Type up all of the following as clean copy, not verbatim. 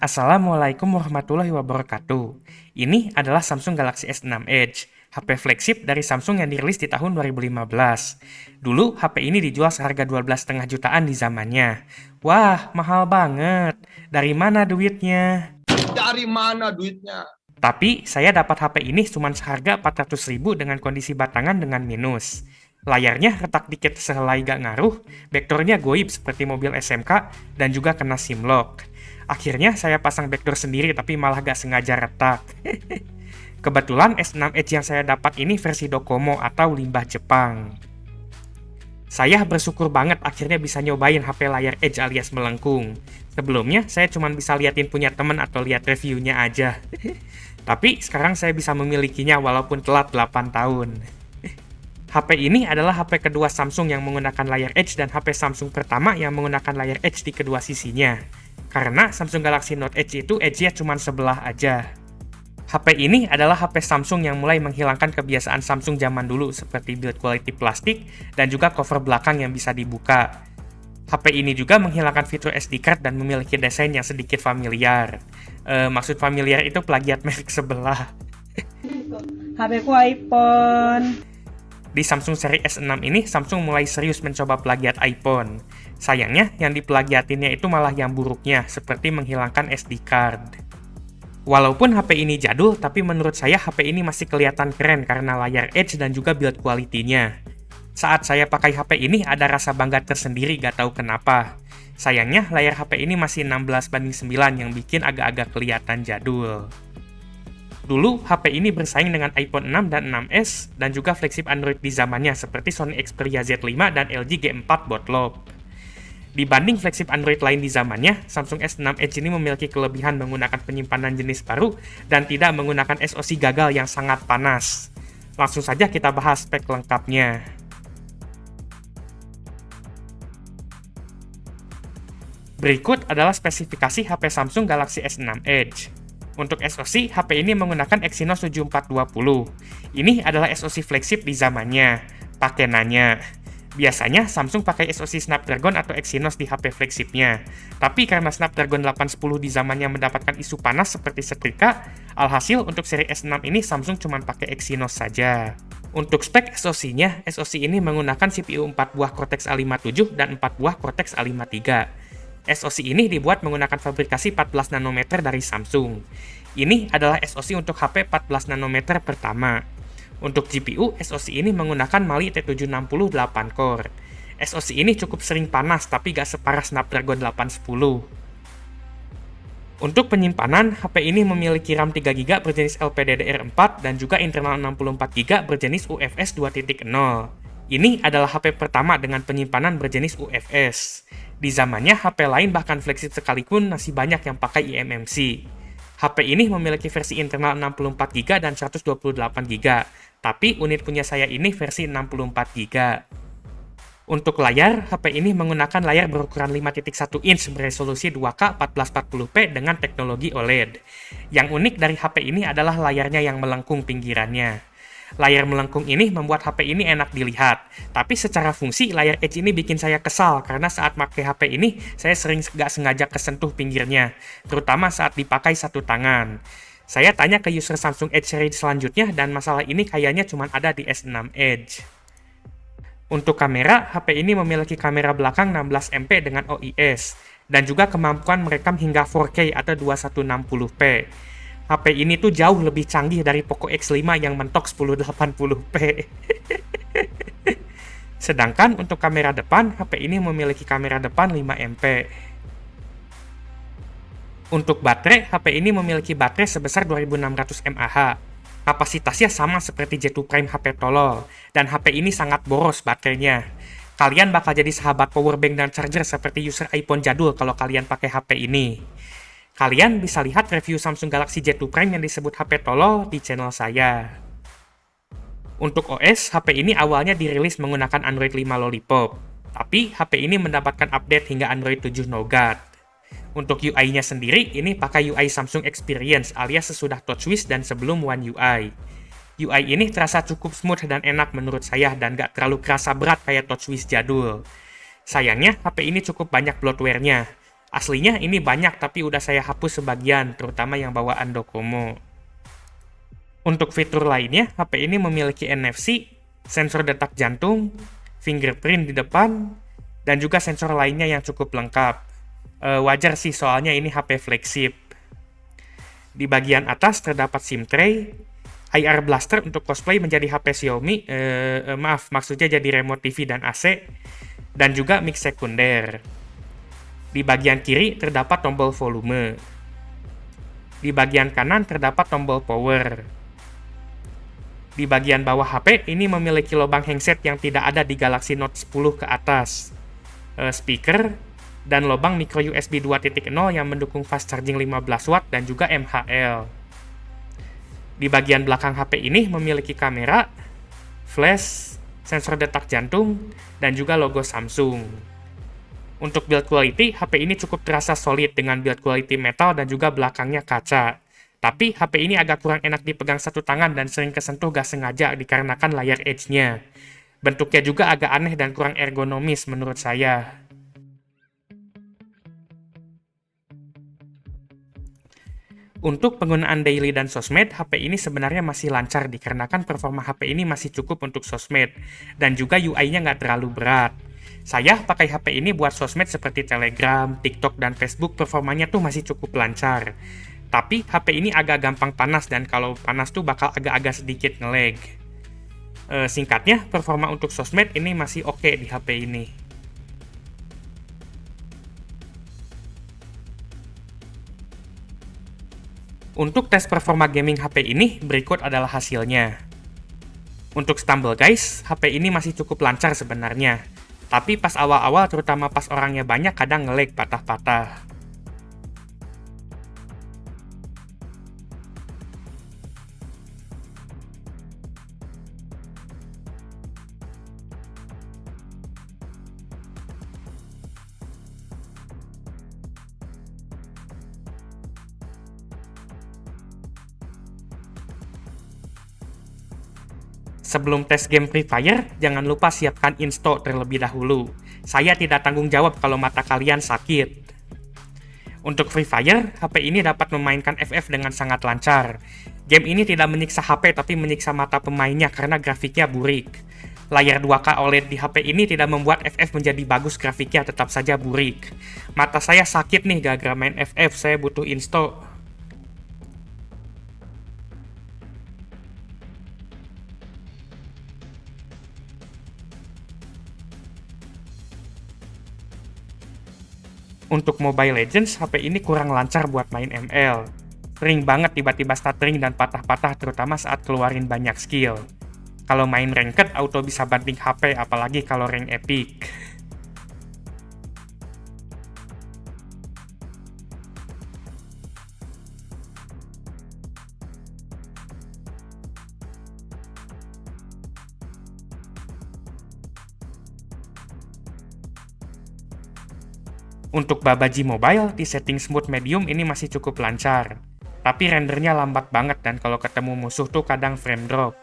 Assalamualaikum warahmatullahi wabarakatuh. Ini adalah Samsung Galaxy S6 Edge, HP flagship dari Samsung yang dirilis di tahun 2015. Dulu, HP ini dijual seharga 12,5 jutaan di zamannya. Wah, mahal banget. Dari mana duitnya? Dari mana duitnya? Tapi, saya dapat HP ini cuma seharga 400.000 dengan kondisi batangan dengan minus. Layarnya retak dikit sehelai gak ngaruh, backdoornya goib seperti mobil SMK, dan juga kena SIM lock. Akhirnya saya pasang backdoor sendiri tapi malah gak sengaja retak. Kebetulan S6 Edge yang saya dapat ini versi Docomo atau limbah Jepang. Saya bersyukur banget akhirnya bisa nyobain HP layar Edge alias melengkung. Sebelumnya, saya cuma bisa liatin punya temen atau lihat reviewnya aja. Tapi sekarang saya bisa memilikinya walaupun telat 8 tahun. HP ini adalah HP kedua Samsung yang menggunakan layar Edge dan HP Samsung pertama yang menggunakan layar Edge di kedua sisinya. Karena Samsung Galaxy Note Edge itu Edge-nya cuma sebelah aja. HP ini adalah HP Samsung yang mulai menghilangkan kebiasaan Samsung zaman dulu seperti build quality plastik dan juga cover belakang yang bisa dibuka. HP ini juga menghilangkan fitur SD card dan memiliki desain yang sedikit familiar. Maksud familiar itu plagiat merek sebelah. HP ku iPhone. Di Samsung seri S6 ini, Samsung mulai serius mencoba plagiat iPhone. Sayangnya, yang diplagiatinnya itu malah yang buruknya, seperti menghilangkan SD card. Walaupun HP ini jadul, tapi menurut saya HP ini masih kelihatan keren karena layar Edge dan juga build quality-nya. Saat saya pakai HP ini, ada rasa bangga tersendiri gak tahu kenapa. Sayangnya, layar HP ini masih 16:9 yang bikin agak-agak kelihatan jadul. Dulu, HP ini bersaing dengan iPhone 6 dan 6s, dan juga flagship Android di zamannya seperti Sony Xperia Z5 dan LG G4 Botlop. Dibanding flagship Android lain di zamannya, Samsung S6 Edge ini memiliki kelebihan menggunakan penyimpanan jenis baru dan tidak menggunakan SoC gagal yang sangat panas. Langsung saja kita bahas spek lengkapnya. Berikut adalah spesifikasi HP Samsung Galaxy S6 Edge. Untuk SoC, HP ini menggunakan Exynos 7420. Ini adalah SoC flagship di zamannya. Pakai nanya. Biasanya Samsung pakai SoC Snapdragon atau Exynos di HP flagshipnya. Tapi karena Snapdragon 810 di zamannya mendapatkan isu panas seperti setrika, alhasil untuk seri S6 ini Samsung cuma pakai Exynos saja. Untuk spek SoC-nya, SoC ini menggunakan CPU 4 buah Cortex A57 dan 4 buah Cortex A53. SoC ini dibuat menggunakan fabrikasi 14 nanometer dari Samsung. Ini adalah SoC untuk HP 14 nanometer pertama. Untuk GPU, SoC ini menggunakan Mali T760 8 core. SoC ini cukup sering panas tapi gak separah Snapdragon 810. Untuk penyimpanan, HP ini memiliki RAM 3GB berjenis LPDDR4 dan juga internal 64GB berjenis UFS 2.0. Ini adalah HP pertama dengan penyimpanan berjenis UFS. Di zamannya, HP lain bahkan flagship sekalipun masih banyak yang pakai eMMC. HP ini memiliki versi internal 64GB dan 128GB, tapi unit punya saya ini versi 64GB. Untuk layar, HP ini menggunakan layar berukuran 5.1 inch beresolusi 2K 1440p dengan teknologi OLED. Yang unik dari HP ini adalah layarnya yang melengkung pinggirannya. Layar melengkung ini membuat HP ini enak dilihat, tapi secara fungsi layar Edge ini bikin saya kesal karena saat pakai HP ini saya sering gak sengaja kesentuh pinggirnya, terutama saat dipakai satu tangan. Saya tanya ke user Samsung Edge series selanjutnya dan masalah ini kayaknya cuma ada di S6 Edge. Untuk kamera, HP ini memiliki kamera belakang 16MP dengan OIS, dan juga kemampuan merekam hingga 4K atau 2160p. HP ini tuh jauh lebih canggih dari Poco X5 yang mentok 1080p. Sedangkan untuk kamera depan, HP ini memiliki kamera depan 5MP. Untuk baterai, HP ini memiliki baterai sebesar 2600 mAh. Kapasitasnya sama seperti J2 Prime HP tolol, dan HP ini sangat boros baterainya. Kalian bakal jadi sahabat powerbank dan charger seperti user iPhone jadul kalau kalian pakai HP ini. Kalian bisa lihat review Samsung Galaxy J2 Prime yang disebut HP tolol di channel saya. Untuk OS, HP ini awalnya dirilis menggunakan Android 5 Lollipop, tapi HP ini mendapatkan update hingga Android 7 Nougat. Untuk UI-nya sendiri, ini pakai UI Samsung Experience alias sesudah TouchWiz dan sebelum One UI. UI ini terasa cukup smooth dan enak menurut saya dan gak terlalu kerasa berat kayak TouchWiz jadul. Sayangnya, HP ini cukup banyak bloatware-nya. Aslinya ini banyak tapi udah saya hapus sebagian, terutama yang bawaan Docomo. Untuk fitur lainnya, HP ini memiliki NFC, sensor detak jantung, fingerprint di depan, dan juga sensor lainnya yang cukup lengkap. Wajar sih soalnya ini HP flagship. Di bagian atas terdapat SIM tray, IR blaster untuk cosplay menjadi HP Xiaomi, maksudnya jadi remote TV dan AC, dan juga mic sekunder. Di bagian kiri terdapat tombol volume. Di bagian kanan terdapat tombol power. Di bagian bawah HP ini memiliki lubang handset yang tidak ada di Galaxy Note 10 ke atas, speaker, dan lubang micro USB 2.0 yang mendukung fast charging 15 watt dan juga MHL. Di bagian belakang HP ini memiliki kamera, flash, sensor detak jantung, dan juga logo Samsung. Untuk build quality, HP ini cukup terasa solid dengan build quality metal dan juga belakangnya kaca. Tapi HP ini agak kurang enak dipegang satu tangan dan sering kesentuh gak sengaja dikarenakan layar edge-nya. Bentuknya juga agak aneh dan kurang ergonomis menurut saya. Untuk penggunaan daily dan sosmed, HP ini sebenarnya masih lancar dikarenakan performa HP ini masih cukup untuk sosmed, dan juga UI-nya nggak terlalu berat. Saya pakai HP ini buat sosmed seperti Telegram, TikTok, dan Facebook, performanya tuh masih cukup lancar. Tapi HP ini agak gampang panas, dan kalau panas tuh bakal agak-agak sedikit nge-lag. Singkatnya, performa untuk sosmed ini masih oke di HP ini. Untuk tes performa gaming HP ini, berikut adalah hasilnya. Untuk Stumble Guys, HP ini masih cukup lancar sebenarnya. Tapi pas awal-awal, terutama pas orangnya banyak, kadang nge-lag patah-patah. Sebelum tes game Free Fire, jangan lupa siapkan install terlebih dahulu. Saya tidak tanggung jawab kalau mata kalian sakit. Untuk Free Fire, HP ini dapat memainkan FF dengan sangat lancar. Game ini tidak menyiksa HP tapi menyiksa mata pemainnya karena grafiknya burik. Layar 2K OLED di HP ini tidak membuat FF menjadi bagus, grafiknya tetap saja burik. Mata saya sakit nih gara-gara main FF, saya butuh install. Untuk Mobile Legends, HP ini kurang lancar buat main ML. Sering banget tiba-tiba stuttering dan patah-patah terutama saat keluarin banyak skill. Kalau main ranked, auto bisa banting HP, apalagi kalau rank epic. Untuk Babaji Mobile, di setting smooth medium ini masih cukup lancar. Tapi rendernya lambat banget dan kalau ketemu musuh tuh kadang frame drop.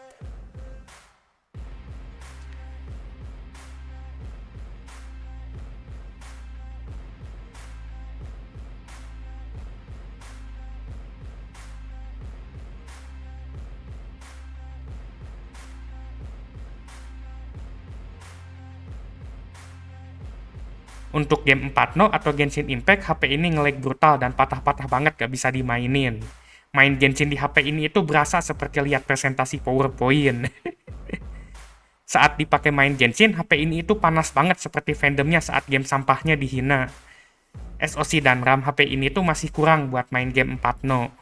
Untuk game 4.0 atau Genshin Impact, HP ini nge-lag brutal dan patah-patah banget gak bisa dimainin. Main Genshin di HP ini itu berasa seperti lihat presentasi PowerPoint. Saat dipakai main Genshin, HP ini itu panas banget seperti fandomnya saat game sampahnya dihina. SoC dan RAM HP ini tuh masih kurang buat main game 4.0.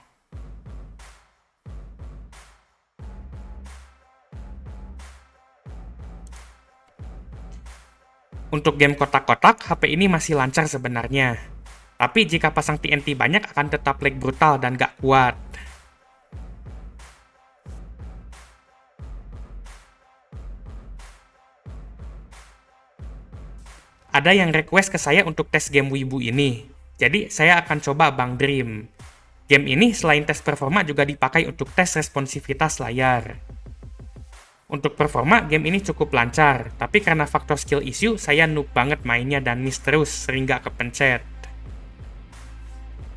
Untuk game kotak-kotak, HP ini masih lancar sebenarnya. Tapi jika pasang TNT banyak akan tetap lag brutal dan gak kuat. Ada yang request ke saya untuk tes game Wibu ini. Jadi saya akan coba Bang Dream. Game ini selain tes performa juga dipakai untuk tes responsivitas layar. Untuk performa, game ini cukup lancar, tapi karena faktor skill issue, saya noob banget mainnya dan miss terus, sering gak kepencet.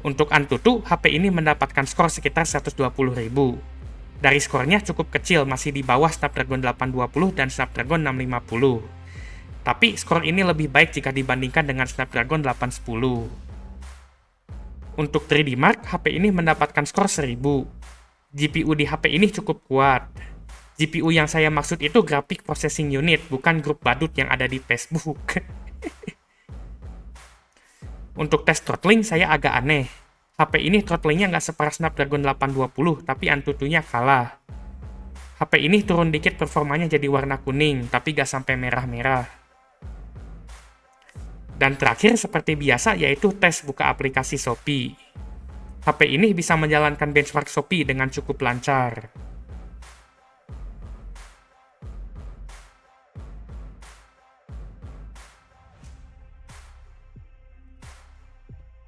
Untuk Antutu, HP ini mendapatkan skor sekitar 120.000. Dari skornya cukup kecil, masih di bawah Snapdragon 820 dan Snapdragon 650. Tapi skor ini lebih baik jika dibandingkan dengan Snapdragon 810. Untuk 3D Mark, HP ini mendapatkan skor 1000. GPU di HP ini cukup kuat. GPU yang saya maksud itu Graphic Processing Unit, bukan grup badut yang ada di Facebook. Untuk tes throttling, saya agak aneh. HP ini throttlingnya nggak separah Snapdragon 820, tapi Antutunya kalah. HP ini turun dikit performanya jadi warna kuning, tapi nggak sampai merah-merah. Dan terakhir, seperti biasa, yaitu tes buka aplikasi Shopee. HP ini bisa menjalankan benchmark Shopee dengan cukup lancar.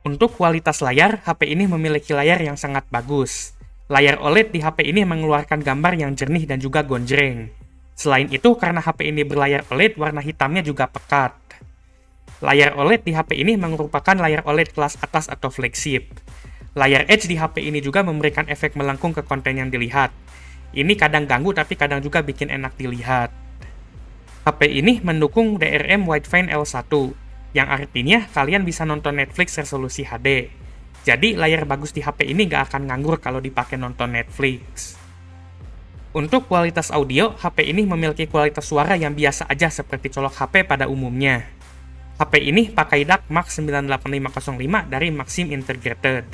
Untuk kualitas layar, HP ini memiliki layar yang sangat bagus. Layar OLED di HP ini mengeluarkan gambar yang jernih dan juga gonjreng. Selain itu, karena HP ini berlayar OLED, warna hitamnya juga pekat. Layar OLED di HP ini merupakan layar OLED kelas atas atau flagship. Layar Edge di HP ini juga memberikan efek melengkung ke konten yang dilihat. Ini kadang ganggu tapi kadang juga bikin enak dilihat. HP ini mendukung DRM Widefine L1, yang artinya kalian bisa nonton Netflix resolusi HD. Jadi layar bagus di HP ini nggak akan nganggur kalau dipakai nonton Netflix. Untuk kualitas audio, HP ini memiliki kualitas suara yang biasa aja seperti colok HP pada umumnya. HP ini pakai DAC MAX 98505 dari Maxim Integrated.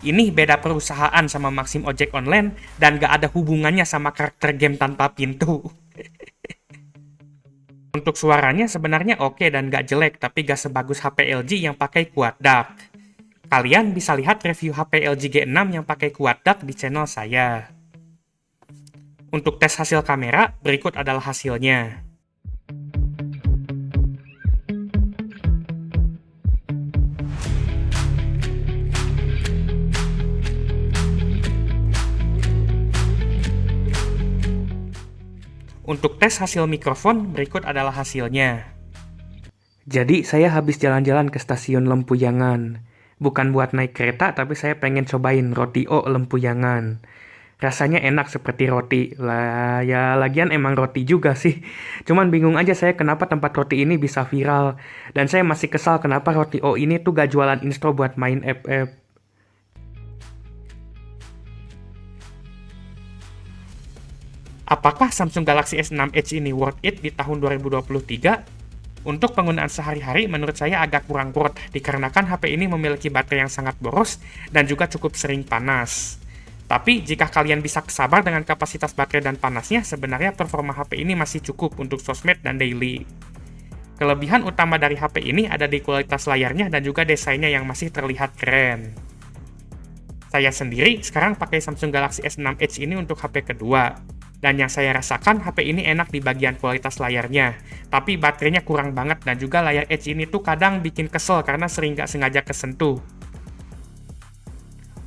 Ini beda perusahaan sama Maxim Ojek Online dan nggak ada hubungannya sama karakter game tanpa pintu. Untuk suaranya sebenarnya oke dan gak jelek, tapi gak sebagus HP LG yang pakai Quad DAC. Kalian bisa lihat review HP LG G6 yang pakai Quad DAC di channel saya. Untuk tes hasil kamera, berikut adalah hasilnya. Untuk tes hasil mikrofon, berikut adalah hasilnya. Jadi, saya habis jalan-jalan ke stasiun Lempuyangan. Bukan buat naik kereta, tapi saya pengen cobain roti O Lempuyangan. Rasanya enak seperti roti. Lah, ya lagian emang roti juga sih. Cuman bingung aja saya kenapa tempat roti ini bisa viral. Dan saya masih kesal kenapa roti O ini tuh gak jualan instro buat main app-app. Apakah Samsung Galaxy S6 Edge ini worth it di tahun 2023? Untuk penggunaan sehari-hari, menurut saya agak kurang worth, dikarenakan HP ini memiliki baterai yang sangat boros dan juga cukup sering panas. Tapi, jika kalian bisa sabar dengan kapasitas baterai dan panasnya, sebenarnya performa HP ini masih cukup untuk sosmed dan daily. Kelebihan utama dari HP ini ada di kualitas layarnya dan juga desainnya yang masih terlihat keren. Saya sendiri sekarang pakai Samsung Galaxy S6 Edge ini untuk HP kedua. Dan yang saya rasakan, HP ini enak di bagian kualitas layarnya. Tapi baterainya kurang banget dan juga layar Edge ini tuh kadang bikin kesel karena sering nggak sengaja kesentuh.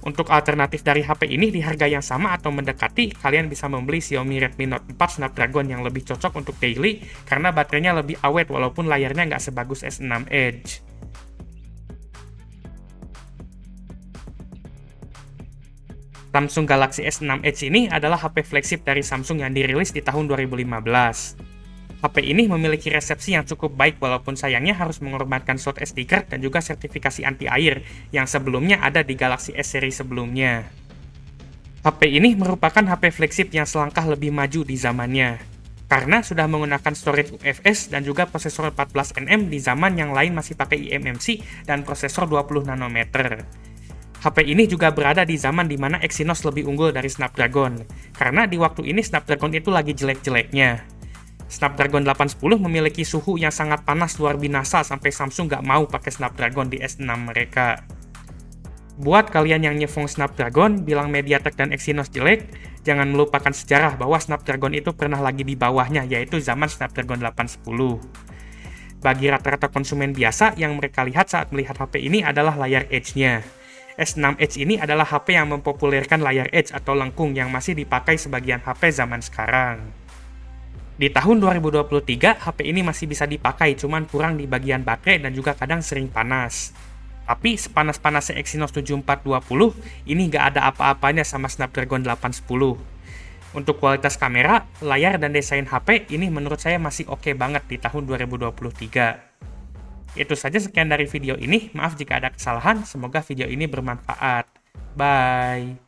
Untuk alternatif dari HP ini di harga yang sama atau mendekati, kalian bisa membeli Xiaomi Redmi Note 4 Snapdragon yang lebih cocok untuk daily karena baterainya lebih awet walaupun layarnya nggak sebagus S6 Edge. Samsung Galaxy S6 Edge ini adalah HP flagship dari Samsung yang dirilis di tahun 2015. HP ini memiliki resepsi yang cukup baik walaupun sayangnya harus mengorbankan slot SD card dan juga sertifikasi anti-air yang sebelumnya ada di Galaxy S seri sebelumnya. HP ini merupakan HP flagship yang selangkah lebih maju di zamannya, karena sudah menggunakan storage UFS dan juga prosesor 14nm di zaman yang lain masih pakai eMMC dan prosesor 20 nanometer. HP ini juga berada di zaman di mana Exynos lebih unggul dari Snapdragon, karena di waktu ini Snapdragon itu lagi jelek-jeleknya. Snapdragon 810 memiliki suhu yang sangat panas luar binasa sampai Samsung nggak mau pakai Snapdragon di S6 mereka. Buat kalian yang nyefong Snapdragon, bilang MediaTek dan Exynos jelek, jangan melupakan sejarah bahwa Snapdragon itu pernah lagi di bawahnya, yaitu zaman Snapdragon 810. Bagi rata-rata konsumen biasa, yang mereka lihat saat melihat HP ini adalah layar Edge-nya. S6 Edge ini adalah HP yang mempopulerkan layar Edge atau lengkung yang masih dipakai sebagian HP zaman sekarang. Di tahun 2023, HP ini masih bisa dipakai, cuman kurang di bagian baterai dan juga kadang sering panas. Tapi sepanas-panasnya Exynos 7420, ini nggak ada apa-apanya sama Snapdragon 810. Untuk kualitas kamera, layar, dan desain HP, ini menurut saya masih oke banget di tahun 2023. Itu saja sekian dari video ini, maaf jika ada kesalahan, semoga video ini bermanfaat. Bye!